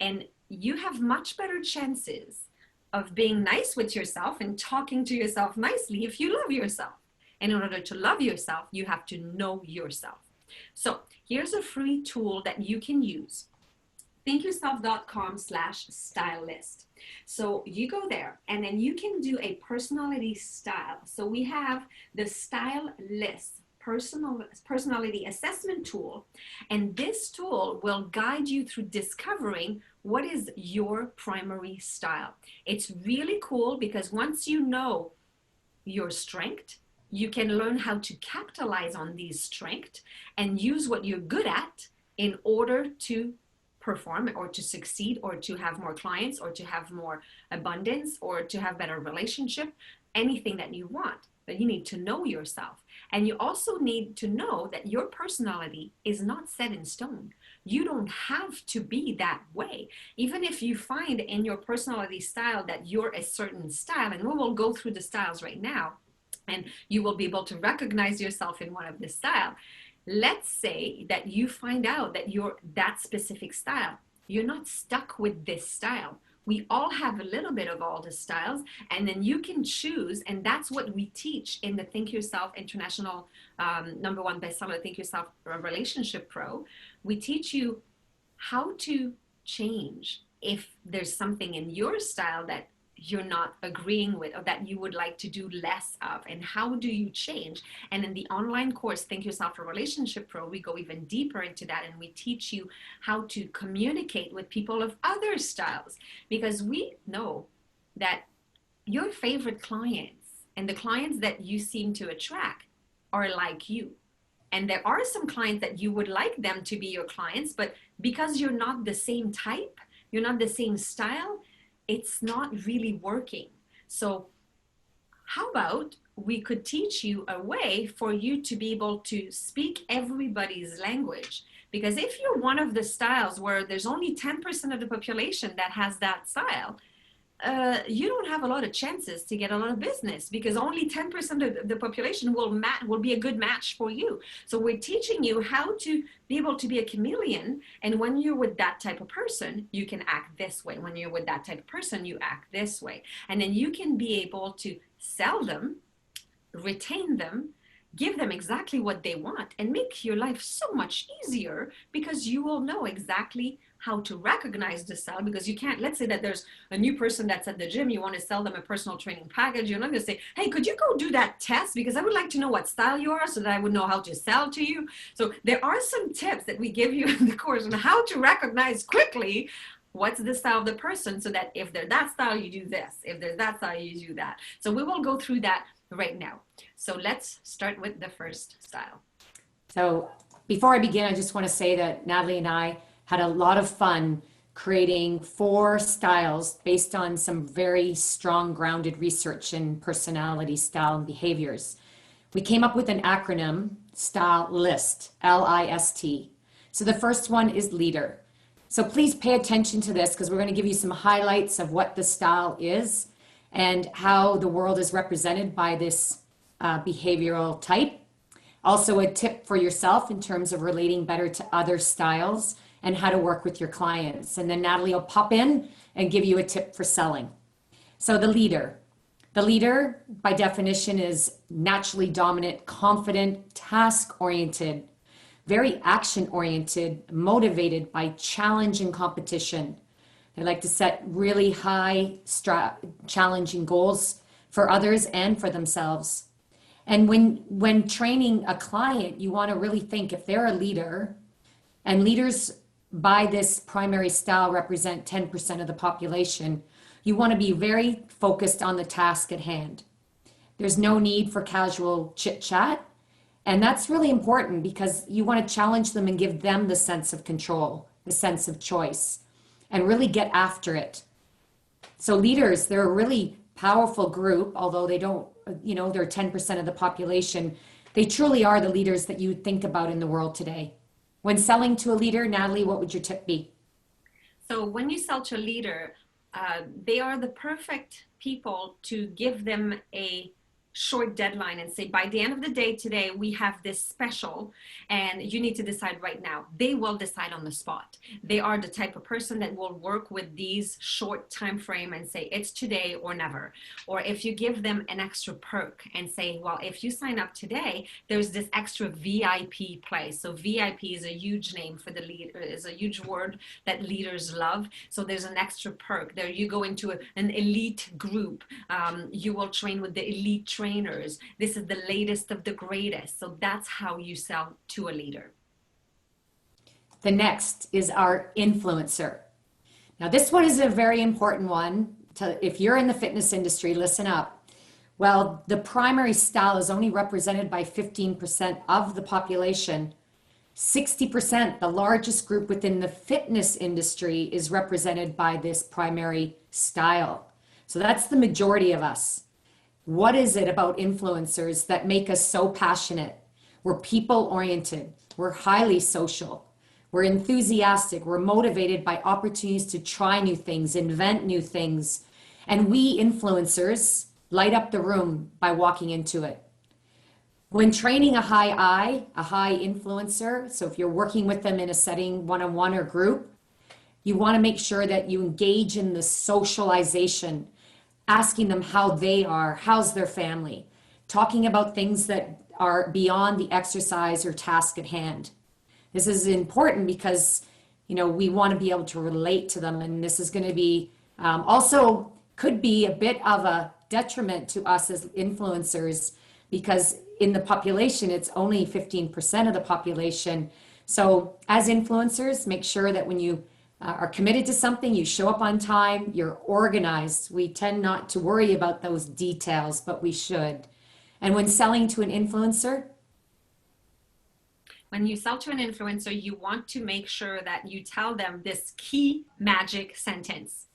And you have much better chances of being nice with yourself and talking to yourself nicely if you love yourself. And in order to love yourself, you have to know yourself. So here's a free tool that you can use. thinkyourself.com/stylist. So you go there and then you can do a personality style. So we have the style list, personality assessment tool. And this tool will guide you through discovering what is your primary style. It's really cool because once you know your strength, you can learn how to capitalize on these strengths and use what you're good at in order to perform or to succeed or to have more clients or to have more abundance or to have better relationship, anything that you want. But you need to know yourself. And you also need to know that your personality is not set in stone. You don't have to be that way. Even if you find in your personality style that you're a certain style, and we will go through the styles right now, and you will be able to recognize yourself in one of the style. Let's say that you find out that you're that specific style. You're not stuck with this style. We all have a little bit of all the styles, and then you can choose, and that's what we teach in the Think Yourself International #1 bestseller, Think Yourself Relationship Pro. We teach you how to change if there's something in your style that you're not agreeing with or that you would like to do less of, and how do you change? And in the online course, Think Yourself a Relationship Pro, we go even deeper into that, and we teach you how to communicate with people of other styles, because we know that your favorite clients and the clients that you seem to attract are like you. And there are some clients that you would like them to be your clients, but because you're not the same type, you're not the same style, it's not really working. So how about we could teach you a way for you to be able to speak everybody's language? Because if you're one of the styles where there's only 10% of the population that has that style, you don't have a lot of chances to get a lot of business, because only 10% of the population will be a good match for you. So we're teaching you how to be able to be a chameleon. And when you're with that type of person, you can act this way. When you're with that type of person, you act this way. And then you can be able to sell them, retain them, give them exactly what they want, and make your life so much easier, because you will know exactly how to recognize the style. Because you can't, let's say that there's a new person that's at the gym, you want to sell them a personal training package. You're not going to say, hey, could you go do that test? Because I would like to know what style you are so that I would know how to sell to you. So there are some tips that we give you in the course on how to recognize quickly what's the style of the person, so that if they're that style, you do this. If they're that style, you do that. So we will go through that right now. So let's start with the first style. So before I begin, I just want to say that Nathalie and I had a lot of fun creating 4 styles based on some very strong grounded research in personality, style, and behaviors. We came up with an acronym style list, L-I-S-T. So the first one is leader. So please pay attention to this because we're going to give you some highlights of what the style is and how the world is represented by this behavioral type. Also a tip for yourself in terms of relating better to other styles and how to work with your clients. And then Nathalie will pop in and give you a tip for selling. So the leader. The leader, by definition, is naturally dominant, confident, task-oriented, very action-oriented, motivated by challenge and competition. They like to set really high, challenging goals for others and for themselves. And when training a client, you want to really think if they're a leader, and leaders by this primary style represent 10% of the population, you want to be very focused on the task at hand. There's no need for casual chit chat. And that's really important because you want to challenge them and give them the sense of control, the sense of choice, and really get after it. So leaders, they're a really powerful group, although they don't, they're 10% of the population. They truly are the leaders that you would think about in the world today. When selling to a leader, Nathalie, what would your tip be? So when you sell to a leader, they are the perfect people to give them a short deadline and say, by the end of the day today, we have this special and you need to decide right now. They will decide on the spot. They are the type of person that will work with these short time frame and say, it's today or never. Or if you give them an extra perk and say, well, if you sign up today, there's this extra VIP place. So VIP is a huge name for the leader, is a huge word that leaders love. So there's an extra perk there. You go into an elite group. You will train with the elite trainers. This is the latest of the greatest. So that's how you sell to a leader. The next is our influencer. Now, this one is a very important one. If you're in the fitness industry, listen up. Well, the primary style is only represented by 15% of the population. 60%, the largest group within the fitness industry, is represented by this primary style. So that's the majority of us. What is it about influencers that make us so passionate? We're people-oriented. We're highly social. We're enthusiastic. We're motivated by opportunities to try new things, invent new things. And we influencers light up the room by walking into it. When training a high influencer, so if you're working with them in a setting, one-on-one or group, you want to make sure that you engage in the socialization, asking them how they are, how's their family, talking about things that are beyond the exercise or task at hand. This is important because, we want to be able to relate to them. And this is going to be also could be a bit of a detriment to us as influencers because in the population, it's only 15% of the population. So as influencers, make sure that when you are committed to something, you show up on time, you're organized. We tend not to worry about those details, but we should. And when selling to an influencer, when you sell to an influencer, you want to make sure that you tell them this key magic sentence.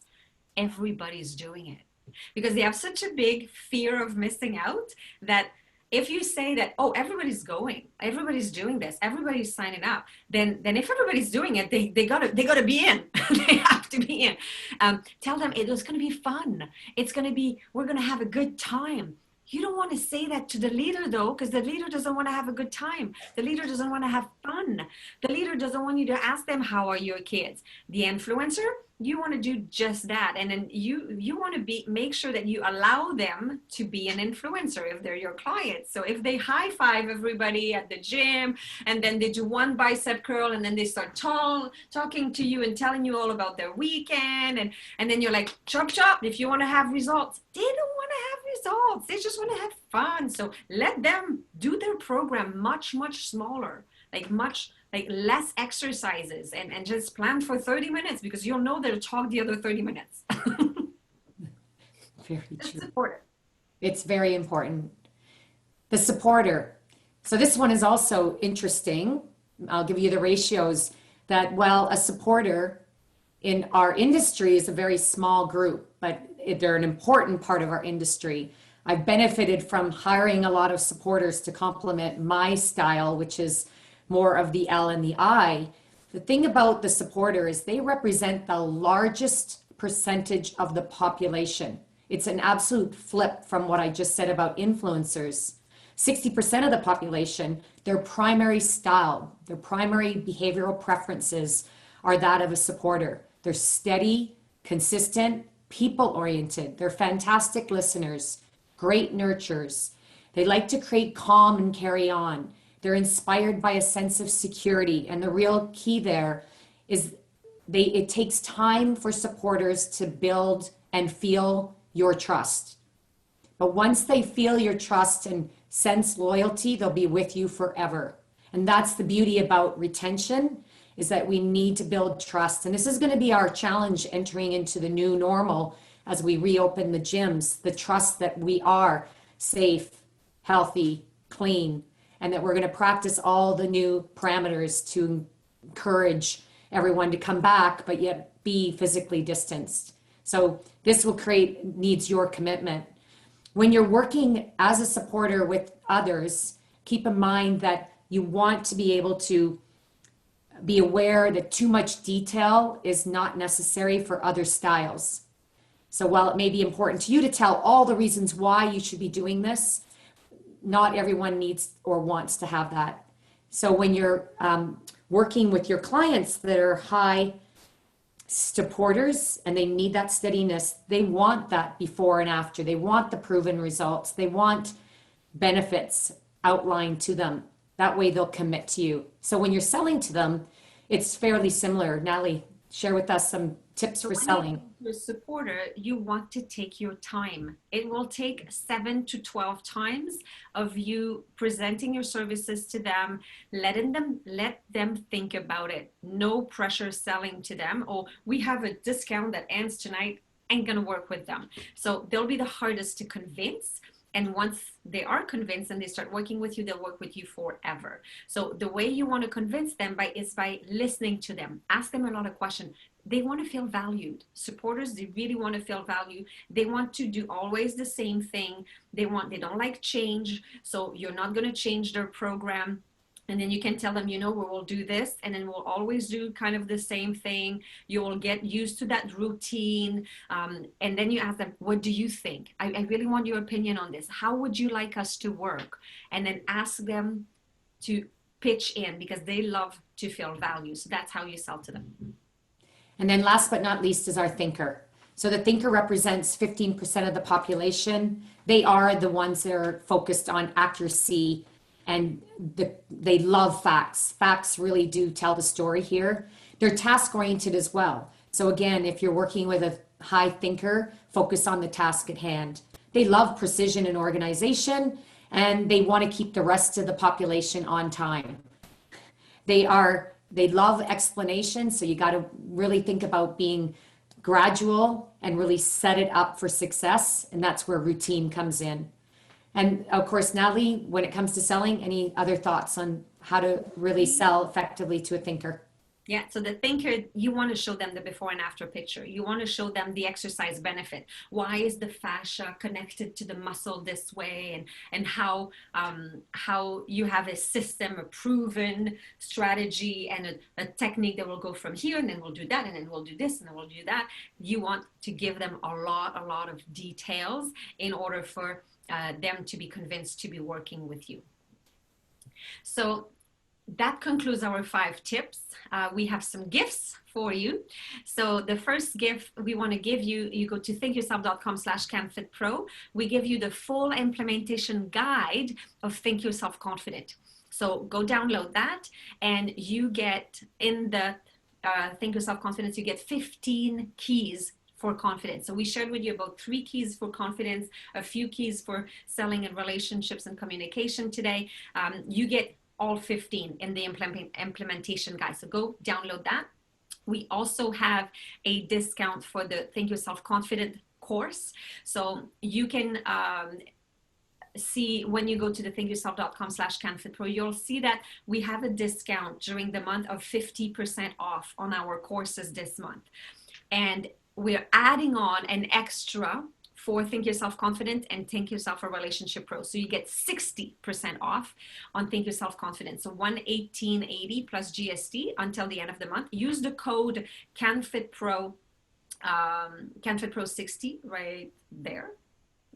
Everybody's doing it. Because they have such a big fear of missing out that if you say that, oh, everybody's going, everybody's doing this, everybody's signing up, then if everybody's doing it, they gotta be in. They have to be in. Tell them it's going to be fun. We're going to have a good time. You don't want to say that to the leader though, because the leader doesn't want to have a good time. The leader doesn't want to have fun. The leader doesn't want you to ask them, how are your kids? The influencer, you want to do just that. And then you want to make sure that you allow them to be an influencer if they're your clients. So if they high five everybody at the gym and then they do one bicep curl and then they start talking to you and telling you all about their weekend and then you're like, chop, if you want to have results. They don't want to have results. They just want to have fun. So let them do their program much, much smaller, like less exercises and just plan for 30 minutes because you'll know they'll talk the other 30 minutes. Very true. Support it. It's very important. The supporter. So this one is also interesting. I'll give you the ratios that, well, a supporter in our industry is a very small group, but they're an important part of our industry. I've benefited from hiring a lot of supporters to complement my style, which is more of the L and the I. The thing about the supporter is they represent the largest percentage of the population. It's an absolute flip from what I just said about influencers. 60% of the population, their primary style, their primary behavioral preferences are that of a supporter. They're steady, consistent, people-oriented. They're fantastic listeners, great nurturers. They like to create calm and carry on. They're inspired by a sense of security. And the real key there is it takes time for supporters to build and feel your trust. But once they feel your trust and sense loyalty, they'll be with you forever. And that's the beauty about retention, is that we need to build trust. And this is going to be our challenge entering into the new normal as we reopen the gyms, the trust that we are safe, healthy, clean, and that we're going to practice all the new parameters to encourage everyone to come back, but yet be physically distanced. So this needs your commitment. When you're working as a supporter with others, keep in mind that you want to be able to be aware that too much detail is not necessary for other styles. So while it may be important to you to tell all the reasons why you should be doing this, not everyone needs or wants to have that. So when you're working with your clients that are high supporters and they need that steadiness, they want that before and after. They want the proven results. They want benefits outlined to them. That way they'll commit to you. So when you're selling to them, it's fairly similar. Nathalie, share with us some tips for selling. Your supporter, you want to take your time. It will take 7 to 12 times of you presenting your services to them, let them think about it. No pressure selling to them. Oh, we have a discount that ends tonight. Ain't gonna work with them. So they'll be the hardest to convince. And once they are convinced and they start working with you, they'll work with you forever. So the way you want to convince them is by listening to them. Ask them a lot of questions. They want to feel valued. Supporters, they really want to feel valued. They want to do always the same thing. They don't like change. So you're not going to change their program. And then you can tell them, we will do this, and then we'll always do kind of the same thing. You will get used to that routine. And then you ask them, what do you think? I really want your opinion on this. How would you like us to work? And then ask them to pitch in, because they love to feel valued. So that's how you sell to them. And then last but not least is our thinker. So the thinker represents 15% of the population. They are the ones that are focused on accuracy, and they love facts. Facts really do tell the story here. They're task oriented as well. So again, if you're working with a high thinker, focus on the task at hand. They love precision and organization, and they want to keep the rest of the population on time. They love explanation, so you got to really think about being gradual and really set it up for success, and that's where routine comes in. And of course, Nathalie, when it comes to selling, any other thoughts on how to really sell effectively to a thinker? Yeah, so the thinker, you want to show them the before and after picture. You want to show them the exercise benefit. Why is the fascia connected to the muscle this way? And how you have a system, a proven strategy, and a technique that will go from here, and then we'll do that, and then we'll do this, and then we'll do that. You want to give them a lot of details in order for them to be convinced to be working with you. So that concludes our 5 tips. We have some gifts for you. So the first gift we want to give you, you go to thinkyourself.com/canfitpro. We give you the full implementation guide of Think Yourself Confident. So go download that, and you get in the Think Yourself Confidence, you get 15 keys for confidence. So we shared with you about 3 keys for confidence, a few keys for selling and relationships and communication today. You get all 15 in the implementation guide. So go download that. We also have a discount for the Think Yourself Confident course. So you can see when you go to the thinkyourself.com/canfitpro, you'll see that we have a discount during the month of 50% off on our courses this month. And we're adding on an extra for Think Yourself Confident and Think Yourself a Relationship Pro. So you get 60% off on Think Yourself Confident. So 118.80 plus GST until the end of the month. Use the code canfitpro, canfitpro 60 right there,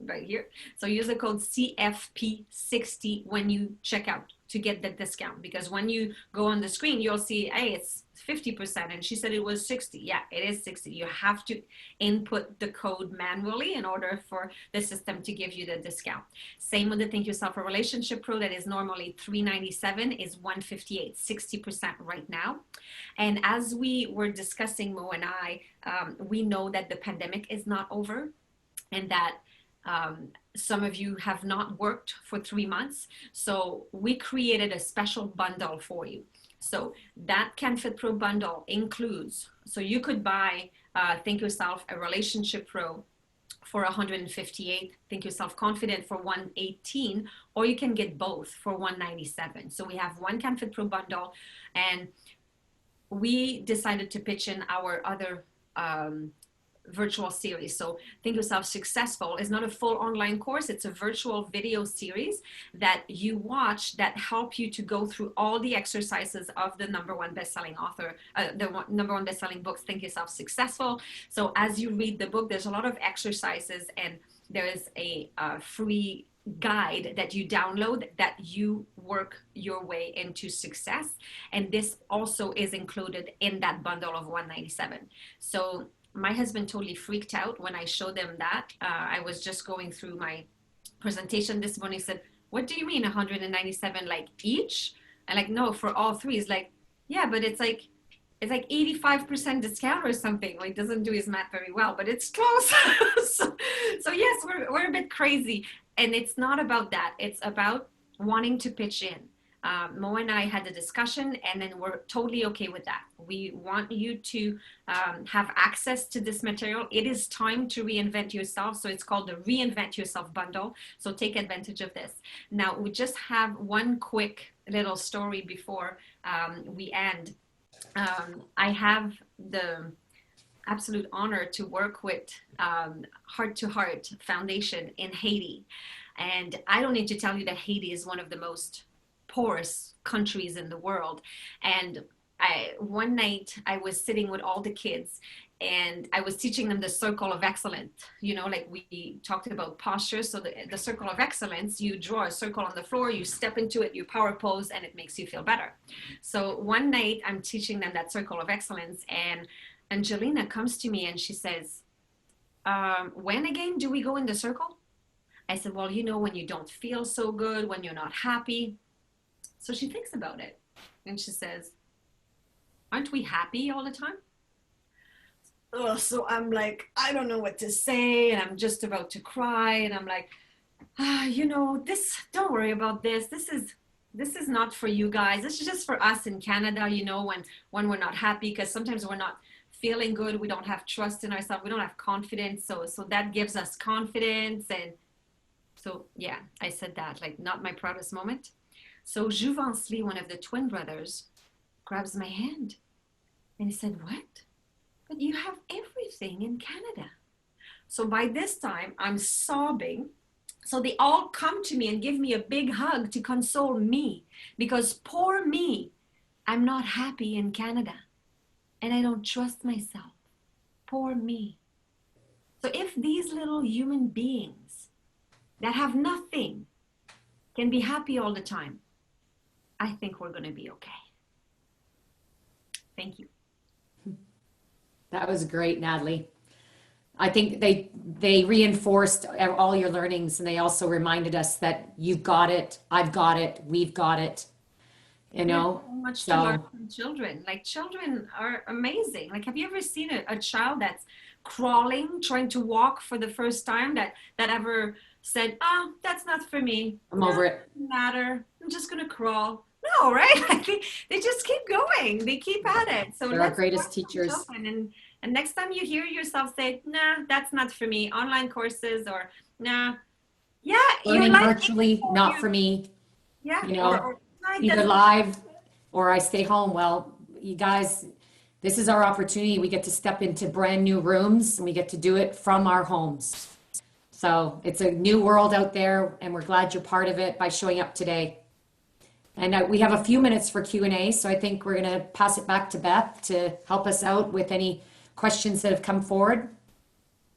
right here. So use the code CFP60 when you check out to get the discount, because when you go on the screen, you'll see, hey, it's 50%. And she said it was 60. Yeah, it is 60. You have to input the code manually in order for the system to give you the discount. Same with the Think Yourself a Relationship Pro that is normally $397 is $158, 60% right now. And as we were discussing, Mo and I, we know that the pandemic is not over, and that some of you have not worked for 3 months. So we created a special bundle for you. So that canfitpro bundle includes, so you could buy Think Yourself a Relationship Pro for 158, Think Yourself Confident for 118, or you can get both for 197. So we have one canfitpro bundle, and we decided to pitch in our other virtual series. So Think Yourself Successful is not a full online course. It's a virtual video series that you watch that help you to go through all the exercises of the #1 best-selling author, #1 best-selling book, Think Yourself Successful. So as you read the book, there's a lot of exercises, and there is a free guide that you download that you work your way into success. And this also is included in that bundle of 197. So my husband totally freaked out when I showed them that. I was just going through my presentation this morning. He said, what do you mean 197, like each? And like, no, for all three. He's like, yeah, but it's like 85% discount or something. Like, doesn't do his math very well, but it's close. so yes, we're a bit crazy. And it's not about that. It's about wanting to pitch in. Mo and I had a discussion, and then we're totally okay with that. We want you to have access to this material. It is time to reinvent yourself. So it's called the Reinvent Yourself Bundle. So take advantage of this. Now, we just have one quick little story before we end. I have the absolute honor to work with Heart to Heart Foundation in Haiti. And I don't need to tell you that Haiti is one of the most poorest countries in the world. And one night I was sitting with all the kids, and I was teaching them the circle of excellence. You know, like we talked about posture. So the circle of excellence, you draw a circle on the floor, you step into it, you power pose, and it makes you feel better. So one night I'm teaching them that circle of excellence, and Angelina comes to me and she says, when again do we go in the circle? I said, well, you know, when you don't feel so good, when you're not happy. So she thinks about it, and she says, aren't we happy all the time? Oh, so I'm like, I don't know what to say, and I'm just about to cry, and I'm like, you know, don't worry about this. This is not for you guys. This is just for us in Canada, you know, when we're not happy, because sometimes we're not feeling good. We don't have trust in ourselves. We don't have confidence. So that gives us confidence. And so, yeah, I said that, like, not my proudest moment. So Jouvensley, one of the twin brothers, grabs my hand, and he said, what? But you have everything in Canada. So by this time, I'm sobbing. So they all come to me and give me a big hug to console me, because poor me, I'm not happy in Canada, and I don't trust myself. Poor me. So if these little human beings that have nothing can be happy all the time, I think we're going to be okay. Thank you. That was great, Nathalie. I think they reinforced all your learnings, and they also reminded us that you've got it, I've got it, we've got it. You know, so much to learn from children. Like, children are amazing. Like, have you ever seen a child that's crawling, trying to walk for the first time, that ever said, oh, that's not for me. I'm over it. Doesn't matter. I'm just going to crawl. No, right? They just keep going. They keep at it. So they're our greatest teachers. And next time you hear yourself say, nah, that's not for me. Online courses, or nah. Yeah. Learning virtually, not for me. Yeah. You know, either live or I stay home. Well, you guys, this is our opportunity. We get to step into brand new rooms, and we get to do it from our homes. So it's a new world out there, and we're glad you're part of it by showing up today. And we have a few minutes for Q&A, so I think we're going to pass it back to Beth to help us out with any questions that have come forward.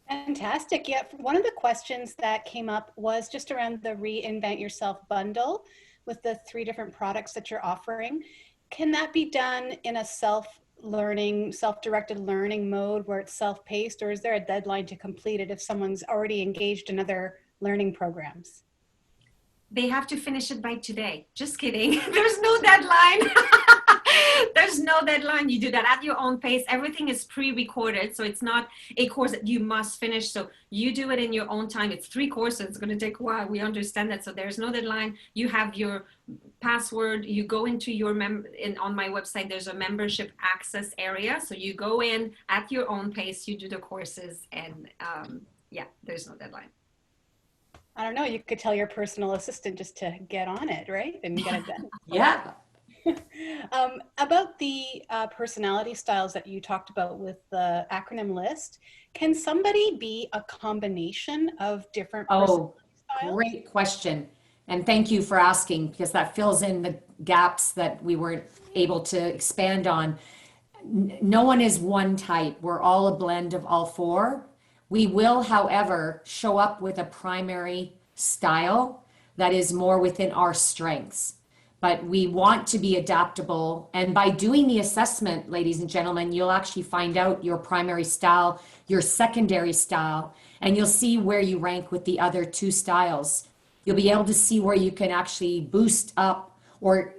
Fantastic. Yeah, one of the questions that came up was just around the Reinvent Yourself bundle with the 3 different products that you're offering. Can that be done in a self-learning, self-directed learning mode where it's self-paced, or is there a deadline to complete it if someone's already engaged in other learning programs? They have to finish it by today. Just kidding. There's no deadline. There's no deadline. You do that at your own pace. Everything is pre-recorded, so it's not a course that you must finish. So you do it in your own time. It's 3 courses. It's going to take a while. We understand that. So there's no deadline. You have your password. You go into your on my website. There's a membership access area. So you go in at your own pace. You do the courses, and yeah, there's no deadline. I don't know. You could tell your personal assistant just to get on it, right? And get it done. Yeah. About the personality styles that you talked about with the acronym list, can somebody be a combination of different personality styles? Great question. And thank you for asking, because that fills in the gaps that we weren't able to expand on. No one is one type. We're all a blend of all 4. We will, however, show up with a primary style that is more within our strengths. But we want to be adaptable. And by doing the assessment, ladies and gentlemen, you'll actually find out your primary style, your secondary style, and you'll see where you rank with the other 2 styles. You'll be able to see where you can actually boost up or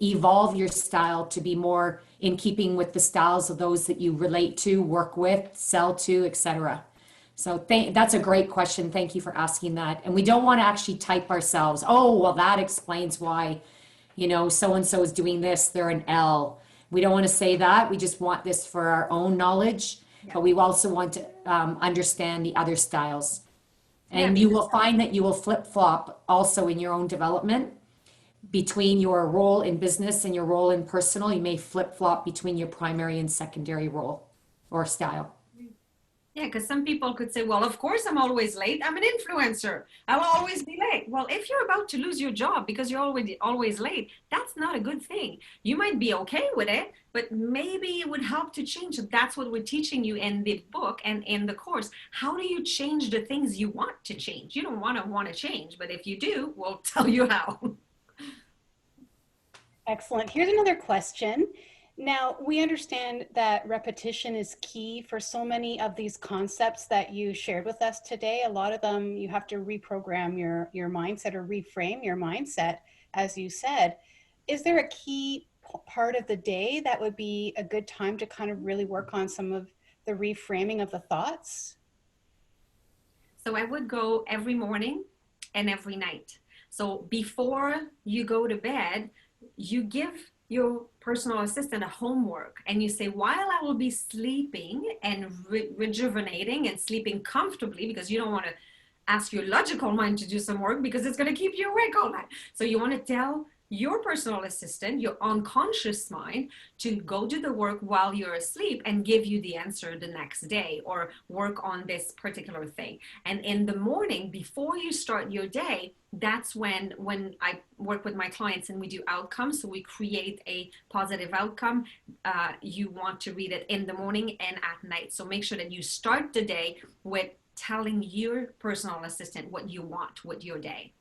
evolve your style to be more in keeping with the styles of those that you relate to, work with, sell to, etc. So that's a great question. Thank you for asking that. And we don't want to actually type ourselves, oh, well, that explains why, so-and-so is doing this, they're an L. We don't want to say that. We just want this for our own knowledge, but we also want to understand the other styles. And you will find that you will flip-flop also in your own development between your role in business and your role in personal. You may flip-flop between your primary and secondary role or style. Yeah, because some people could say, well, of course I'm always late. I'm an influencer. I'll always be late. Well, if you're about to lose your job because you're always late, that's not a good thing. You might be okay with it, but maybe it would help to change it. That's what we're teaching you in the book and in the course. How do you change the things you want to change? You don't want to change, but if you do, we'll tell you how. Excellent. Here's another question. Now, we understand that repetition is key for so many of these concepts that you shared with us today. A lot of them, you have to reprogram your mindset or reframe your mindset, as you said. Is there a key part of the day that would be a good time to kind of really work on some of the reframing of the thoughts? So I would go every morning and every night. So before you go to bed, you give your personal assistant a homework and you say, while I will be sleeping and rejuvenating and sleeping comfortably, because you don't want to ask your logical mind to do some work because it's going to keep you awake all night. So you want to tell your personal assistant, your unconscious mind, to go do the work while you're asleep and give you the answer the next day, or work on this particular thing. And in the morning, before you start your day, that's when I work with my clients and we do outcomes. So we create a positive outcome. You want to read it in the morning and at night. So make sure that you start the day with telling your personal assistant what you want with your day.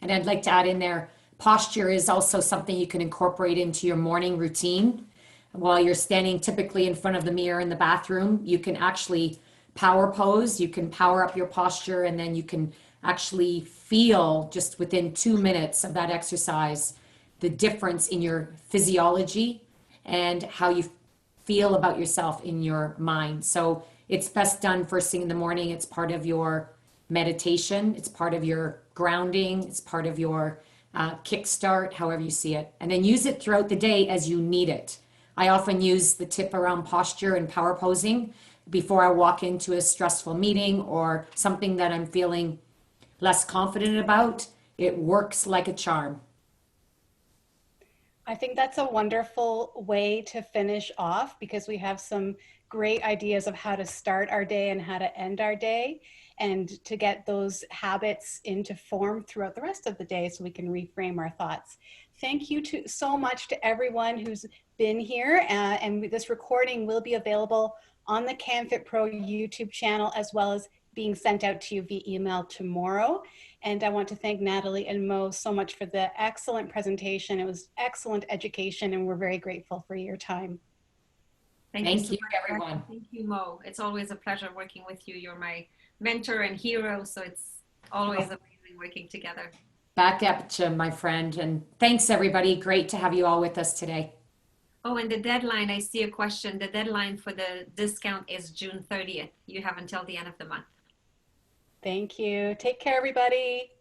And I'd like to add in there, posture is also something you can incorporate into your morning routine. While you're standing typically in front of the mirror in the bathroom, you can actually power pose, you can power up your posture, and then you can actually feel just within 2 minutes of that exercise the difference in your physiology and how you feel about yourself in your mind. So it's best done first thing in the morning. It's part of your meditation, it's part of your grounding, it's part of your kickstart, however you see it, and then use it throughout the day as you need it. I often use the tip around posture and power posing before I walk into a stressful meeting or something that I'm feeling less confident about. It works like a charm. I think that's a wonderful way to finish off because we have some great ideas of how to start our day and how to end our day and to get those habits into form throughout the rest of the day so we can reframe our thoughts. Thank you so much to everyone who's been here and this recording will be available on the canfitpro YouTube channel as well as being sent out to you via email tomorrow. And I want to thank Nathalie and Mo so much for the excellent presentation. It was excellent education and we're very grateful for your time. Thank so you, much, everyone. Thank you, Mo. It's always a pleasure working with you. You're my mentor and hero, so it's always amazing working together. Back at you, my friend. And thanks, everybody. Great to have you all with us today. Oh, and the deadline, I see a question. The deadline for the discount is June 30th. You have until the end of the month. Thank you. Take care, everybody.